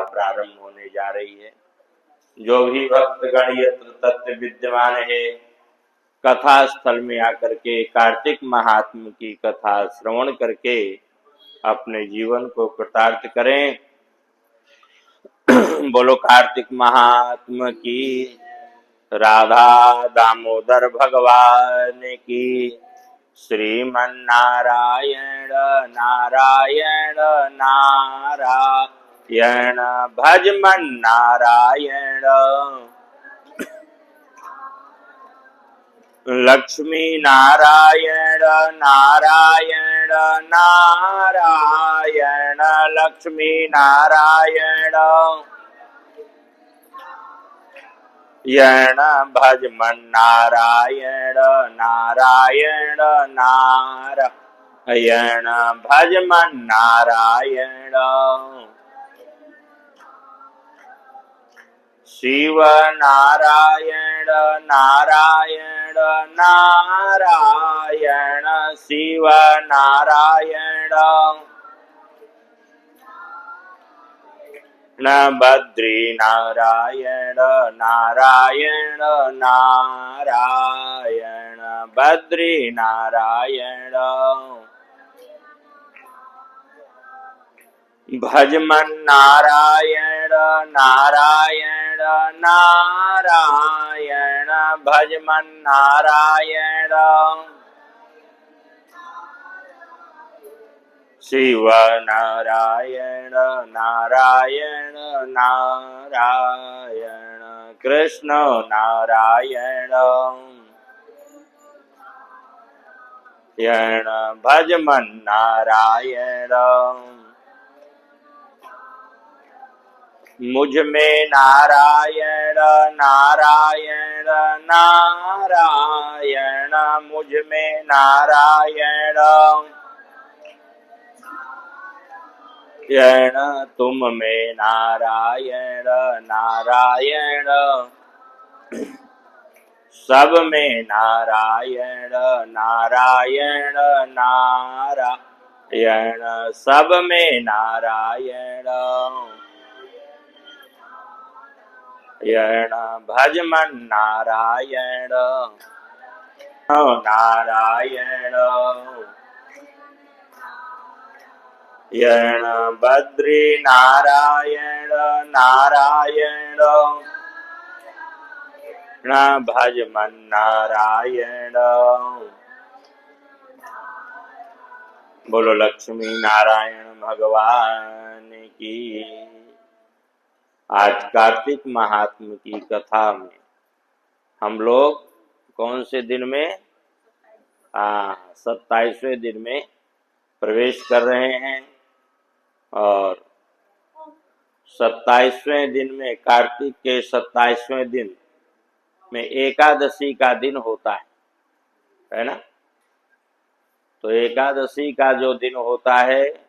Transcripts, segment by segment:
प्रारंभ होने जा रही है। जो भी भक्तगण यत्र तत्र विद्यमान है, कथा स्थल में आकर के कार्तिक महात्म की कथा श्रवण करके अपने जीवन को कृतार्थ करें। बोलो कार्तिक महात्म की, राधा दामोदर भगवान की, श्रीमन्नारायण नारायण नारायण भजमन नारायण। लक्ष्मी नारायण नारायण नारायण लक्ष्मी नारायण यण भजमन नारायण नारायण नारायण भजमन नारायण। शिव नारायण नारायण नारायण शिव नारायण न बद्री नारायण नारायण नारायण बद्री नारायण। भजमन नारायण नारायण नारायण भजमन नारायण। शिव नारायण नारायण नारायण कृष्ण नारायण यण भजमन नारायण। मुझ में नारायण नारायण नारायण मुझ में नारायण यण तुम में नारायण नारायण सब में नारायण नारायण नारायण सब में नारायण यण भजमन नारायण नारायण यण बद्री नारायण नारायण न भजमन नारायण। बोलो लक्ष्मी नारायण भगवान की। आज कार्तिक महात्म की कथा में हम लोग कौन से दिन में 27वें दिन में प्रवेश कर रहे हैं और 27वें दिन में कार्तिक के 27वें दिन में एकादशी का दिन होता है ना। तो एकादशी का जो दिन होता है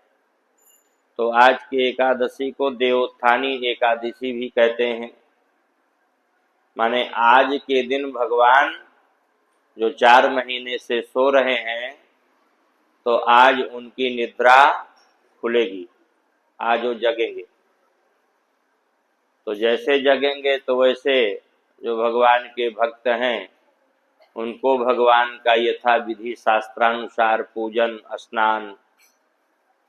तो आज की एकादशी को देवोत्थानी एकादशी भी कहते हैं। माने आज के दिन भगवान जो 4 महीने से सो रहे हैं तो आज उनकी निद्रा खुलेगी, आज वो जगेंगे। तो जैसे जगेंगे तो वैसे जो भगवान के भक्त हैं उनको भगवान का यथा विधि शास्त्रानुसार पूजन स्नान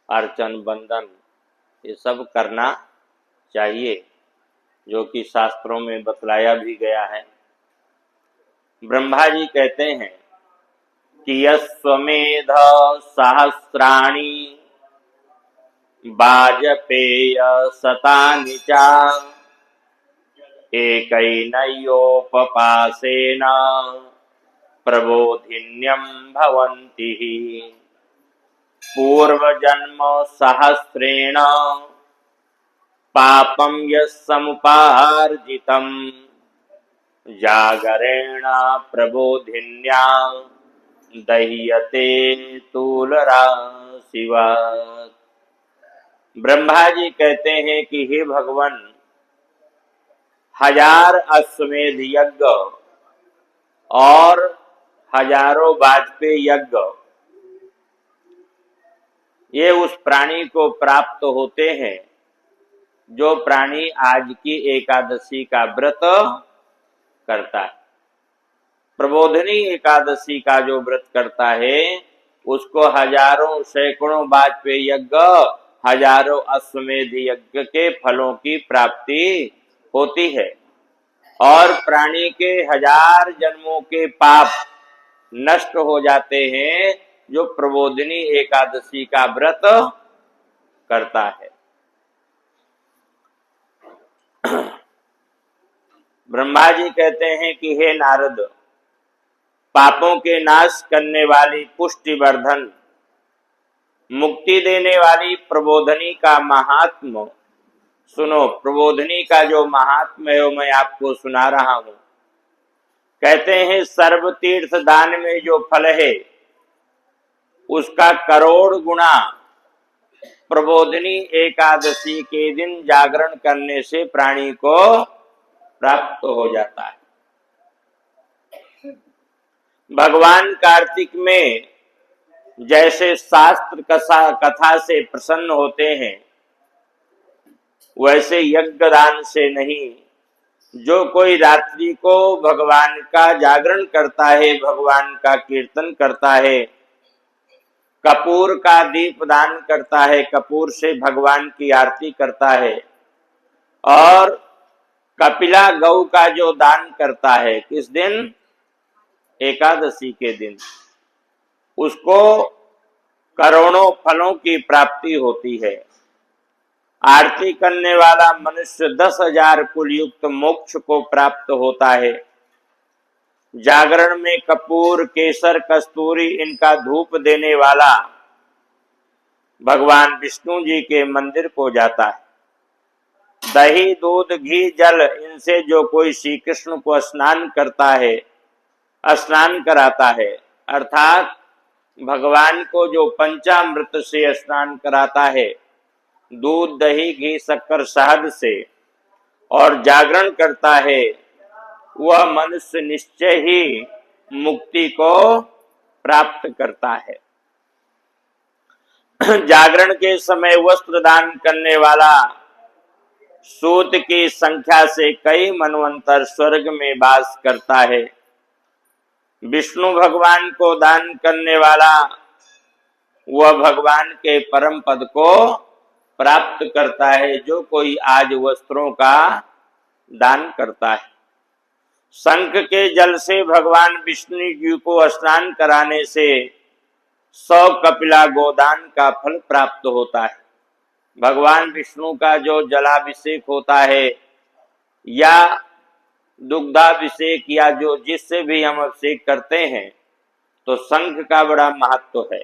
अर्चन वंदन ये सब करना चाहिए, जो कि शास्त्रों में बतलाया भी गया है। ब्रह्मा जी कहते हैं कि यस्वमेध सहस्राणि वाजपेय शतानि च एकैनयोपपासेन प्रबोधिन्यं भवन्ति पूर्वजन्म सहस्रेण पापं यस्समुपार्जितं जागरेण प्रबोधिन्या दह्यते तुलराशिवत्। ब्रह्मा जी कहते हैं कि हे भगवान, 1000 अश्वमेध यज्ञ और हजारों वाजपेयी यज्ञ ये उस प्राणी को प्राप्त होते हैं जो प्राणी आज की एकादशी का व्रत करता है। प्रबोधनी एकादशी का जो व्रत करता है उसको हजारों सैकड़ों वाजपेयी यज्ञ, हजारों अश्वमेध यज्ञ के फलों की प्राप्ति होती है और प्राणी के हजार जन्मों के पाप नष्ट हो जाते हैं जो प्रबोधनी एकादशी का व्रत करता है। ब्रह्मा जी कहते हैं कि हे नारद, पापों के नाश करने वाली, पुष्टि वर्धन, मुक्ति देने वाली प्रबोधनी का महात्म सुनो। प्रबोधनी का जो महात्म है वो मैं आपको सुना रहा हूं। कहते हैं सर्व तीर्थ दान में जो फल है उसका करोड़ गुना प्रबोधनी एकादशी के दिन जागरण करने से प्राणी को प्राप्त हो जाता है। भगवान कार्तिक में जैसे शास्त्र कथा से प्रसन्न होते हैं वैसे यज्ञ दान से नहीं। जो कोई रात्रि को भगवान का जागरण करता है, भगवान का कीर्तन करता है, कपूर का दीप दान करता है, कपूर से भगवान की आरती करता है और कपिला गौ का जो दान करता है, किस दिन? एकादशी के दिन, उसको करोड़ों फलों की प्राप्ति होती है। आरती करने वाला मनुष्य 10,000 कुल युक्त मोक्ष को प्राप्त होता है। जागरण में कपूर, केसर, कस्तूरी इनका धूप देने वाला भगवान विष्णु जी के मंदिर को जाता है। दही, दूध, घी, जल इनसे जो कोई श्री कृष्ण को स्नान करता है, स्नान कराता है, अर्थात भगवान को जो पंचामृत से स्नान कराता है, दूध, दही, घी, शक्कर, शहद से, और जागरण करता है, वह मनुष्य निश्चय ही मुक्ति को प्राप्त करता है। जागरण के समय वस्त्र दान करने वाला सूत की संख्या से कई मनवंतर स्वर्ग में वास करता है। विष्णु भगवान को दान करने वाला वह भगवान के परम पद को प्राप्त करता है। जो कोई आज वस्त्रों का दान करता है। शंख के जल से भगवान विष्णु जी को स्नान कराने से 100 कपिला गोदान का फल प्राप्त होता है। भगवान विष्णु का जो जलाभिषेक होता है या दुग्धाभिषेक या जो जिससे भी हम अभिषेक करते हैं, तो शंख का बड़ा महत्व है।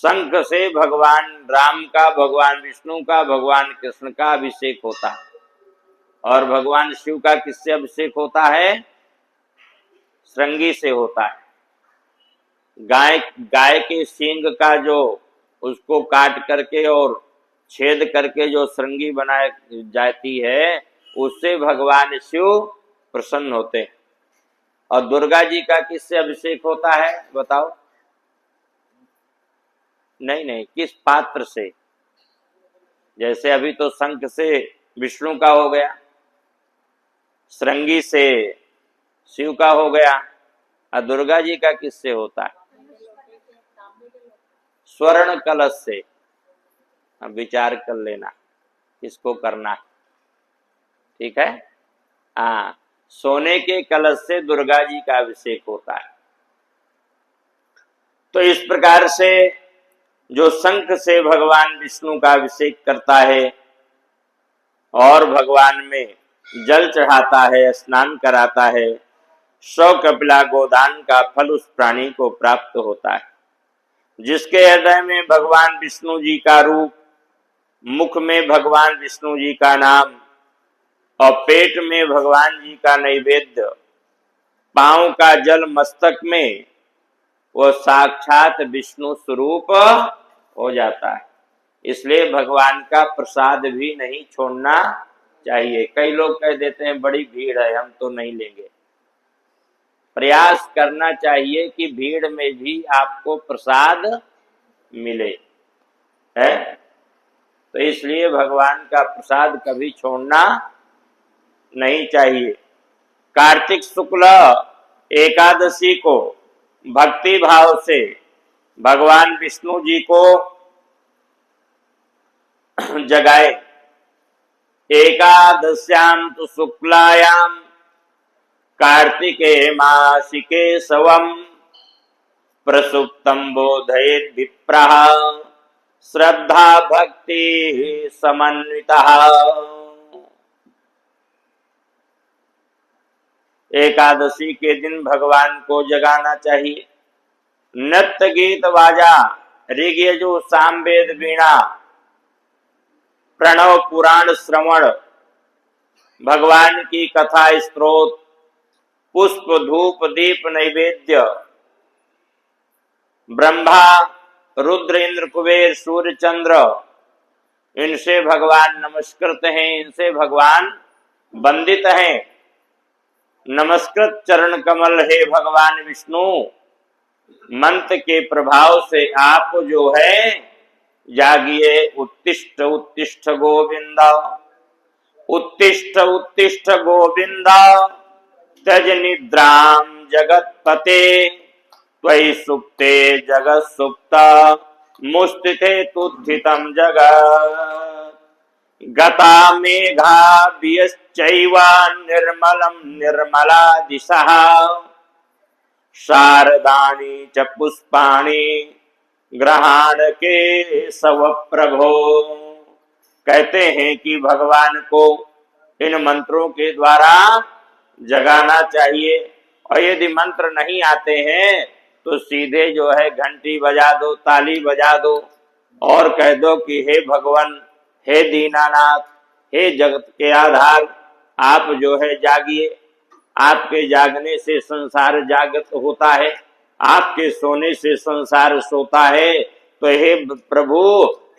शंख से भगवान राम का, भगवान विष्णु का, भगवान कृष्ण का अभिषेक होता है। और भगवान शिव का किससे अभिषेक होता है? श्रृंगी से होता है। गाय के सींग का जो उसको काट करके और छेद करके जो श्रृंगी बनाई जाती है, उससे भगवान शिव प्रसन्न होते हैं। और दुर्गा जी का किससे अभिषेक होता है बताओ? नहीं, किस पात्र से? जैसे अभी तो शंख से विष्णु का हो गया, श्रृंगी से शिव का हो गया, और दुर्गा जी का किससे होता है? स्वर्ण कलश से। अब विचार कर लेना किसको करना है, ठीक है? हाँ, सोने के कलश से दुर्गा जी का अभिषेक होता है। तो इस प्रकार से जो शंख से भगवान विष्णु का अभिषेक करता है और भगवान में जल चढ़ाता है, स्नान कराता है, 100 कपिला गोदान का फल उस प्राणी को प्राप्त होता है। जिसके हृदय में भगवान विष्णु जी का रूप, मुख में भगवान विष्णु जी का नाम और पेट में भगवान जी का नैवेद्य, पांव का जल मस्तक में, वो साक्षात विष्णु स्वरूप हो जाता है। इसलिए भगवान का प्रसाद भी नहीं छोड़ना चाहिए। कई लोग कह देते हैं बड़ी भीड़ है, हम तो नहीं लेंगे। प्रयास करना चाहिए कि भीड़ में भी आपको प्रसाद मिले, है? तो इसलिए भगवान का प्रसाद कभी छोड़ना नहीं चाहिए। कार्तिक शुक्ल एकादशी को भक्ति भाव से भगवान विष्णु जी को जगाए। एकादश्याम तो शुक्लायाम कार्तिके मासिके सवम प्रसुप्तम बोधयेत् विप्रः श्रद्धा भक्ति समन्वितः। एकादशी के दिन भगवान को जगाना चाहिए। नृत्य गीत बाजा ऋग्यजु सामवेद वीणा प्रणव पुराण श्रवण भगवान की कथा स्तोत्र पुष्प धूप दीप नैवेद्य ब्रह्मा रुद्र इंद्र कुबेर सूर्य चंद्र इनसे भगवान नमस्कृत हैं, इनसे भगवान वंदित हैं। नमस्कृत चरण कमल है भगवान विष्णु। मंत्र के प्रभाव से आप जो है जागिए। उत्तिष्ठ उत्तिष्ठ गोविंद उत्तिष्ठ उत्तिष्ठ गोविंद त्यज निद्राम जगतपते त्वयि सुप्ते जगत सुप्त मुस्तिते तुद्धितं जगत् गता मेघा बियश्चैव निर्मलं निर्मला दिशः शारदानि च पुष्पाणि ग्रहाण के सव प्रभो। कहते हैं कि भगवान को इन मंत्रों के द्वारा जगाना चाहिए। और यदि मंत्र नहीं आते हैं तो सीधे जो है घंटी बजा दो, ताली बजा दो और कह दो कि हे भगवान, हे दीनानाथ, हे जगत के आधार, आप जो है जागिए। आपके जागने से संसार जागृत होता है, आपके सोने से संसार सोता है। तो हे प्रभु,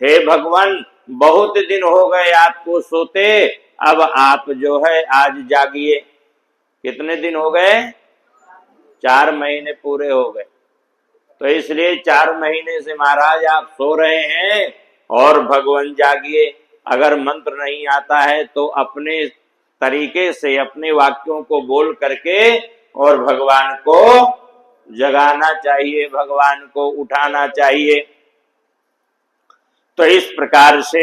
हे भगवान, बहुत दिन हो गए आपको सोते, अब आप जो है आज जागिए। कितने दिन हो गए? 4 महीने पूरे हो गए। तो इसलिए 4 महीने से महाराज आप सो रहे हैं और भगवान जागिए। अगर मंत्र नहीं आता है तो अपने तरीके से अपने वाक्यों को बोल करके और भगवान को जगाना चाहिए, भगवान को उठाना चाहिए। तो इस प्रकार से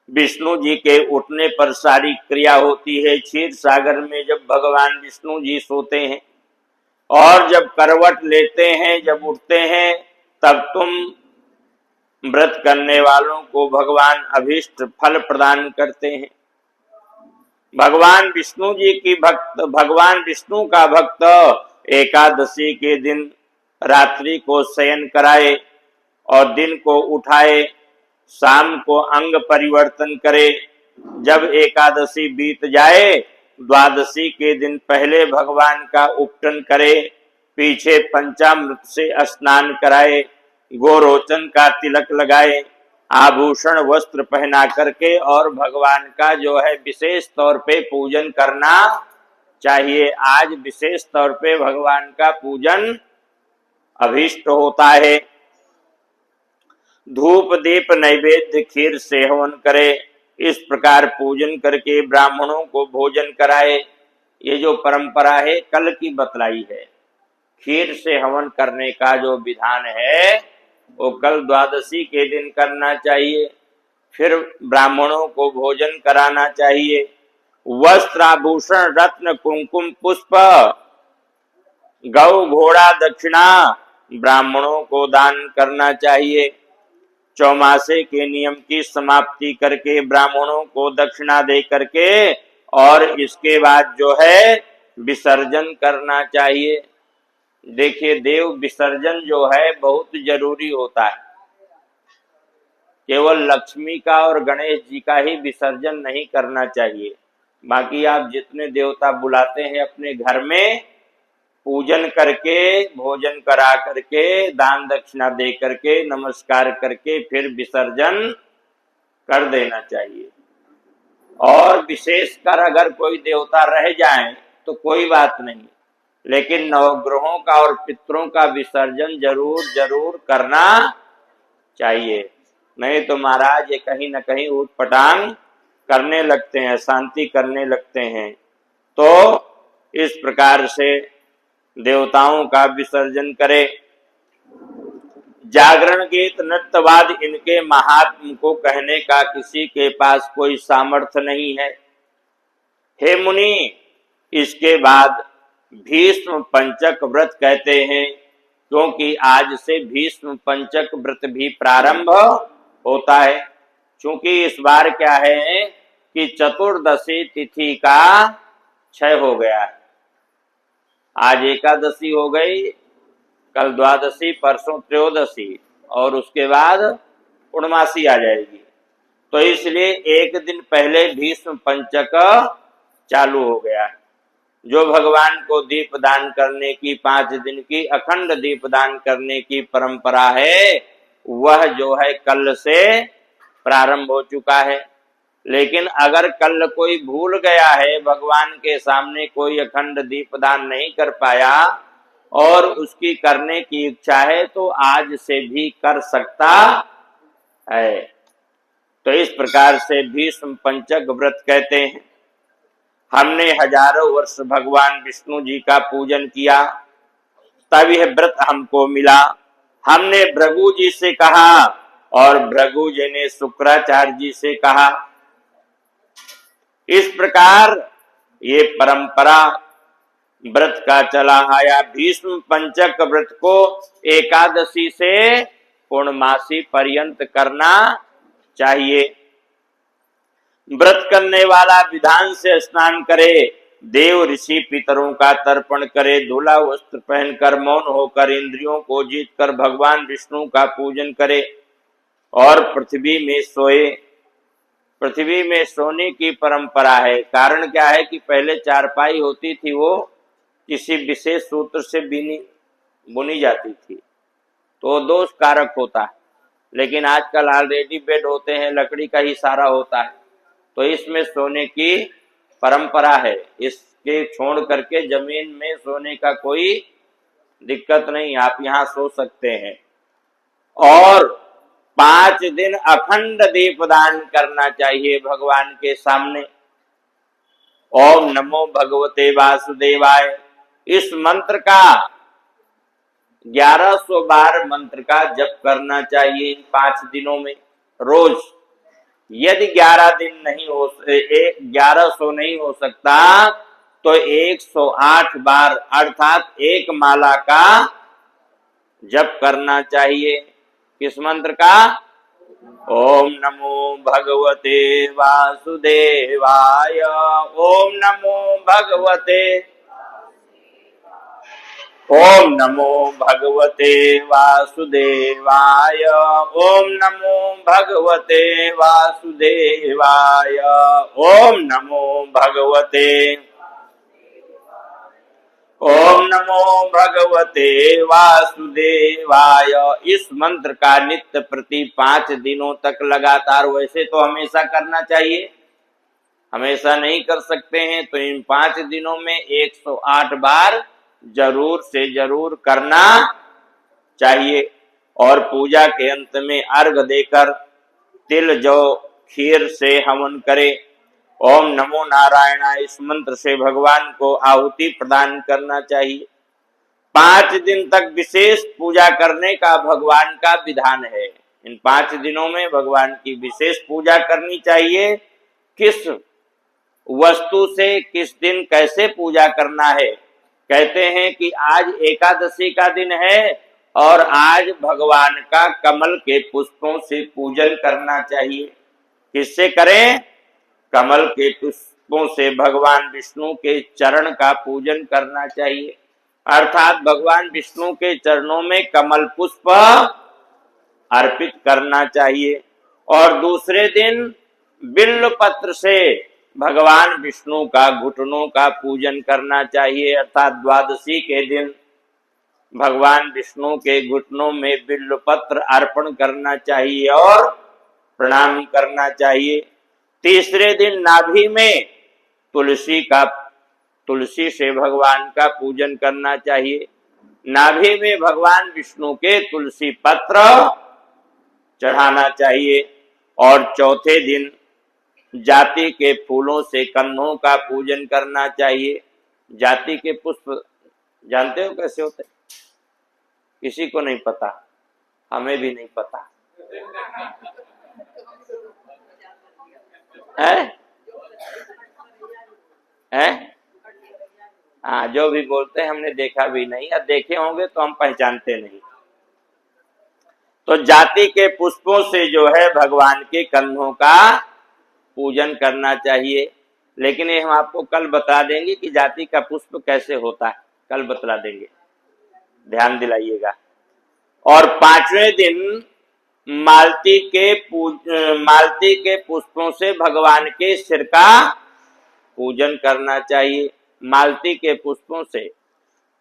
विष्णु जी के उठने पर सारी क्रिया होती है। क्षीर सागर में जब भगवान विष्णु जी सोते हैं और जब करवट लेते हैं, जब उठते हैं, तब तुम व्रत करने वालों को भगवान अभीष्ट फल प्रदान करते हैं। भगवान विष्णु जी की भक्त, भगवान विष्णु का भक्त एकादशी के दिन रात्रि को शयन कराए और दिन को उठाए, शाम को अंग परिवर्तन करे। जब एकादशी बीत जाए, द्वादशी के दिन पहले भगवान का उपटन करे, पीछे पंचामृत से स्नान कराए, गोरोचन का तिलक लगाए, आभूषण वस्त्र पहना करके और भगवान का जो है विशेष तौर पे पूजन करना चाहिए। आज विशेष तौर पे भगवान का पूजन अभीष्ट होता है। धूप दीप नैवेद्य खीर से हवन करे, इस प्रकार पूजन करके ब्राह्मणों को भोजन कराए। ये जो परंपरा है कल की बतलाई है। खीर से हवन करने का जो विधान है वो कल द्वादशी के दिन करना चाहिए। फिर ब्राह्मणों को भोजन कराना चाहिए। वस्त्र आभूषण रत्न कुमकुम पुष्प गौ घोड़ा दक्षिणा ब्राह्मणों को दान करना चाहिए। चौमासे के नियम की समाप्ति करके ब्राह्मणों को दक्षिणा दे करके और इसके बाद जो है विसर्जन करना चाहिए। देखिए, देव विसर्जन जो है बहुत जरूरी होता है। केवल लक्ष्मी का और गणेश जी का ही विसर्जन नहीं करना चाहिए। बाकी आप जितने देवता बुलाते हैं अपने घर में पूजन करके, भोजन करा करके, दान दक्षिणा दे करके, नमस्कार करके फिर विसर्जन कर देना चाहिए। और विशेषकर अगर कोई देवता रह जाए तो कोई बात नहीं, लेकिन नवग्रहों का और पितरों का विसर्जन जरूर जरूर करना चाहिए। नहीं तो महाराज ये कहीं न कहीं उटपटांग करने लगते हैं, शांति करने लगते हैं। तो इस प्रकार से देवताओं का विसर्जन करे। जागरण गीत नृत्यवाद इनके महात्म को कहने का किसी के पास कोई सामर्थ्य नहीं है। हे मुनि, इसके बाद भीष्म पंचक व्रत कहते हैं, क्योंकि आज से भीष्म पंचक व्रत भी प्रारंभ होता है। क्योंकि इस बार क्या है कि चतुर्दशी तिथि का क्षय हो गया है। आज एकादशी हो गई, कल द्वादशी, परसों त्रयोदशी और उसके बाद पूर्णमासी आ जाएगी। तो इसलिए एक दिन पहले भीष्म पंचक चालू हो गया है। जो भगवान को दीपदान करने की 5 दिन की अखंड दीपदान करने की परंपरा है, वह जो है कल से प्रारंभ हो चुका है। लेकिन अगर कल कोई भूल गया है, भगवान के सामने कोई अखंड दीपदान नहीं कर पाया और उसकी करने की इच्छा है, तो आज से भी कर सकता है। तो इस प्रकार से भीष्म पंचक व्रत कहते हैं। हमने हजारों वर्ष भगवान विष्णु जी का पूजन किया, तब यह व्रत हमको मिला। हमने भृगु जी से कहा और भृगु जी ने शुक्राचार्य जी से कहा। इस प्रकार ये परंपरा व्रत का चला आया। भीष्म पंचक व्रत को एकादशी से पूर्णमासी पर्यंत करना चाहिए। व्रत करने वाला विधान से स्नान करे, देव ऋषि पितरों का तर्पण करे, धुला वस्त्र पहनकर मौन होकर इंद्रियों को जीतकर भगवान विष्णु का पूजन करे और पृथ्वी में सोए। पृथ्वी में सोने की परंपरा है। कारण क्या है कि पहले चारपाई होती थी, वो किसी विशेष सूत्र से बुनी जाती थी, तो दोष कारक होता है। लेकिन आजकल ऑलरेडी बेड होते हैं, लकड़ी का ही सारा होता है, तो इसमें सोने की परंपरा है। इसके छोड़ करके जमीन में सोने का कोई दिक्कत नहीं, आप यहाँ सो सकते हैं। और 5 दिन अखंड दीपदान करना चाहिए भगवान के सामने। ओम नमो भगवते वासुदेवाय, इस मंत्र का 1100 बार मंत्र का जप करना चाहिए इन 5 दिनों में रोज। यदि 11 दिन नहीं हो 1100 नहीं हो सकता तो 108 बार अर्थात एक माला का जप करना चाहिए। किस मंत्र का? ओम नमो भगवते वासुदेवाय, ओम नमो भगवते, ओम नमो भगवते वासुदेवाय, ओम नमो भगवते वासुदेवाय, ओम नमो भगवते, ओम नमो भगवते वासुदेवाय। इस मंत्र का नित्य प्रति 5 दिनों तक लगातार, वैसे तो हमेशा करना चाहिए, हमेशा नहीं कर सकते हैं, तो इन 5 दिनों में 108 बार जरूर से जरूर करना चाहिए। और पूजा के अंत में अर्घ देकर तिल जौ खीर से हवन करे। ओम नमो नारायणाय, इस मंत्र से भगवान को आहुति प्रदान करना चाहिए। 5 दिन तक विशेष पूजा करने का भगवान का विधान है। इन 5 दिनों में भगवान की विशेष पूजा करनी चाहिए। किस वस्तु से किस दिन कैसे पूजा करना है? कहते हैं कि आज एकादशी का दिन है और आज भगवान का कमल के पुष्पों से पूजन करना चाहिए। किससे करें? कमल के पुष्पों से भगवान विष्णु के चरण का पूजन करना चाहिए, अर्थात भगवान विष्णु के चरणों में कमल पुष्प अर्पित करना चाहिए। और दूसरे दिन बिल्व पत्र से भगवान विष्णु का घुटनों का पूजन करना चाहिए, अर्थात द्वादशी के दिन भगवान विष्णु के घुटनों में बिल्व पत्र अर्पण करना चाहिए और प्रणाम करना चाहिए। तीसरे दिन नाभि में तुलसी से भगवान का पूजन करना चाहिए। नाभि में भगवान विष्णु के तुलसी पत्र चढ़ाना चाहिए। और चौथे दिन जाति के फूलों से कंधों का पूजन करना चाहिए। जाति के पुष्प जानते हो कैसे होते? किसी को नहीं पता, हमें भी नहीं पता है? हाँ, जो भी बोलते हैं हमने देखा भी नहीं, या देखे होंगे तो हम पहचानते नहीं। तो जाति के पुष्पों से जो है भगवान के कंधों का पूजन करना चाहिए। लेकिन ये हम आपको कल बता देंगे कि जाति का पुष्प कैसे होता है, कल बतला देंगे, ध्यान दिलाइएगा। और पांचवें दिन मालती के पुष्पों से भगवान के सिर का पूजन करना चाहिए। मालती के पुष्पों से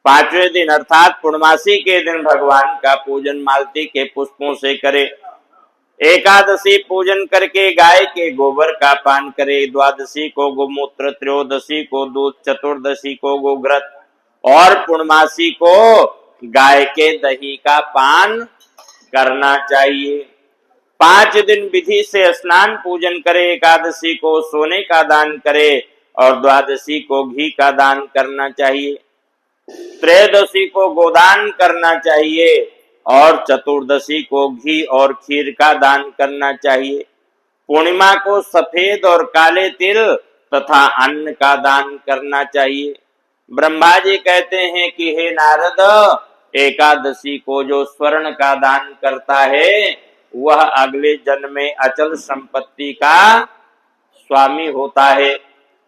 पांचवें दिन अर्थात पूर्णमासी के दिन भगवान का पूजन मालती के पुष्पों से करे। एकादशी पूजन करके गाय के गोबर का पान करे। द्वादशी को गोमूत्र, त्रयोदशी को दूध, चतुर्दशी को गोघृत और पूर्णमासी को गाय के दही का पान करना चाहिए। 5 दिन विधि से स्नान पूजन करे। एकादशी को सोने का दान करे और द्वादशी को घी का दान करना चाहिए। त्रयोदशी को गोदान करना चाहिए और चतुर्दशी को घी और खीर का दान करना चाहिए। पूर्णिमा को सफेद और काले तिल तथा अन्न का दान करना चाहिए। ब्रह्मा जी कहते हैं कि हे नारद, एकादशी को जो स्वर्ण का दान करता है वह अगले जन्म में अचल संपत्ति का स्वामी होता है,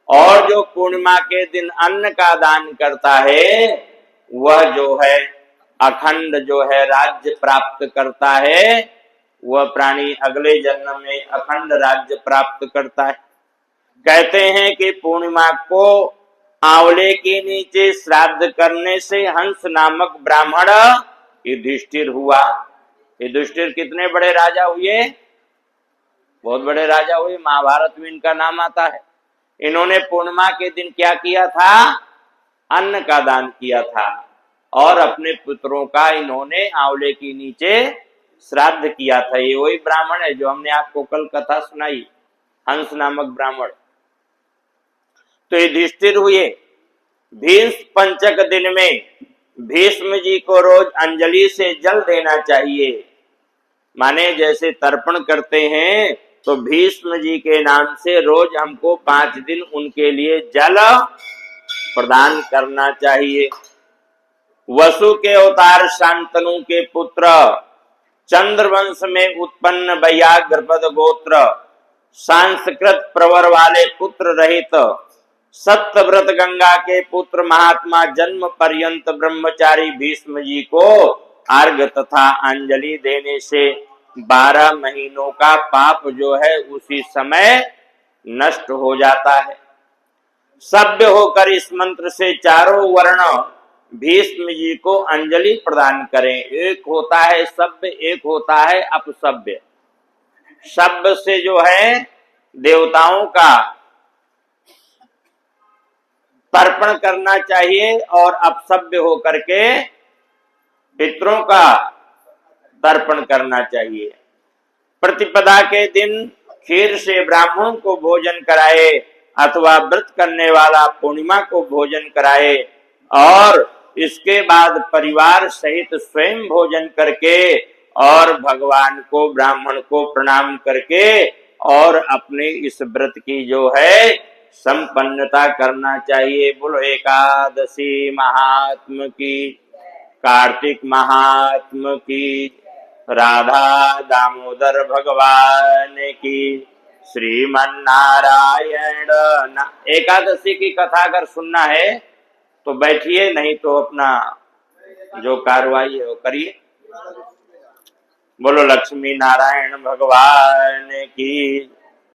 और जो पूर्णिमा के दिन अन्न का दान करता है वह जो है अखंड जो है राज्य प्राप्त करता है। वह प्राणी अगले जन्म में अखंड राज्य प्राप्त करता है। कहते हैं कि पूर्णिमा को आंवले के नीचे श्राद्ध करने से हंस नामक ब्राह्मण युधिष्ठिर हुआ। युधिष्ठिर कितने बड़े राजा हुए? बहुत बड़े राजा हुए। महाभारत में इनका नाम आता है। इन्होंने पूर्णिमा के दिन क्या किया था? अन्न का दान किया था और अपने पुत्रों का इन्होंने आंवले के नीचे श्राद्ध किया था। ये वही ब्राह्मण है जो हमने आपको कल कथा सुनाई, हंस नामक ब्राह्मण। तो युधिष्ठिर हुए। भीष्म पंचक दिन में भीष्म जी को रोज अंजलि से जल देना चाहिए। माने जैसे तर्पण करते हैं तो भीष्म जी के नाम से रोज हमको 5 दिन उनके लिए जल प्रदान करना चाहिए। वसु के अवतार शांतनु के पुत्र, चंद्रवंश में उत्पन्न व्याघ्रपद गोत्र, संस्कृत प्रवर वाले पुत्र रहित सत्यव्रत गंगा के पुत्र महात्मा जन्म पर्यंत ब्रह्मचारी भीष्म जी को अर्घ तथा अंजलि देने से 12 महीनों का पाप जो है उसी समय नष्ट हो जाता है। सभ्य होकर इस मंत्र से चारों वर्ण भीष्म जी को अंजलि प्रदान करें। एक होता है सभ्य, एक होता है अपसभ्य। सभ्य से जो है देवताओं का तर्पण करना चाहिए और अपसभ्य होकर के पितरों का तर्पण करना चाहिए। प्रतिपदा के दिन खीर से ब्राह्मणों को भोजन कराए अथवा व्रत करने वाला पूर्णिमा को भोजन कराए और इसके बाद परिवार सहित स्वयं भोजन करके और भगवान को ब्राह्मण को प्रणाम करके और अपने इस व्रत की जो है संपन्नता करना चाहिए। बोलो एकादशी महात्म की, कार्तिक महात्म की, राधा दामोदर भगवान की, श्रीमन नारायण। एकादशी की कथा अगर सुनना है तो बैठिए, नहीं तो अपना जो कार्रवाई है वो करिए। बोलो लक्ष्मी नारायण भगवान की।